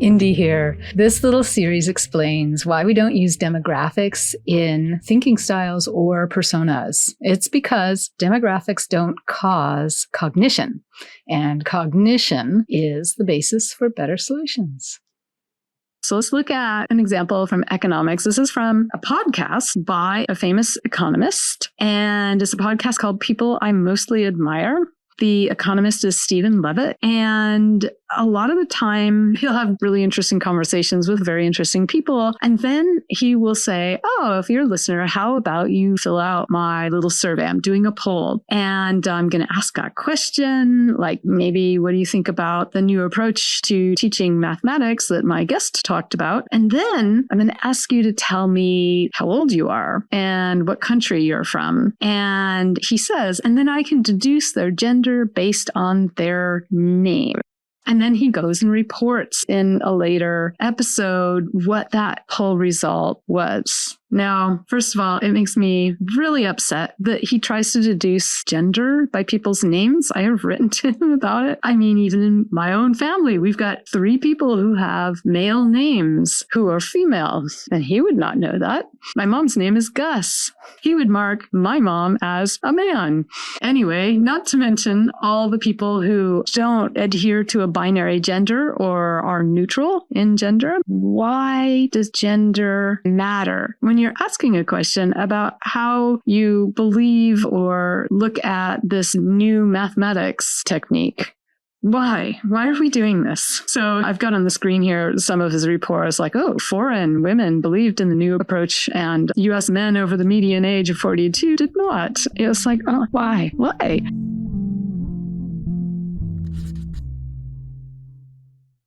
Indy here. This little series explains why we don't use demographics in thinking styles or personas. It's because demographics don't cause cognition, and cognition is the basis for better solutions. So let's look at an example from Economics. This is from a podcast by a famous economist, and it's a podcast called People I Mostly Admire. The economist is Stephen Levitt, and a lot of the time he'll have really interesting conversations with very interesting people. And then he will say, oh, if you're a listener, how about you fill out my little survey? I'm doing a poll and I'm going to ask a question like maybe what do you think about the new approach to teaching mathematics that my guest talked about? And then I'm going to ask you to tell me how old you are and what country you're from. And he says, and then I can deduce their gender based on their name. And then he goes and reports in a later episode what that poll result was. Now, first of all, it makes me really upset that he tries to deduce gender by people's names. I have written to him about it. I mean, even in my own family, we've got 3 people who have male names who are females, and he would not know that. My mom's name is Gus. He would mark my mom as a man. Anyway, not to mention all the people who don't adhere to a binary gender or are neutral in gender. Why does gender matter when you're asking a question about how you believe or look at this new mathematics technique? Why? Why are we doing this? So I've got on the screen here some of his reports like, oh, foreign women believed in the new approach and U.S. men over the median age of 42 did not. It was like, oh, why? Why?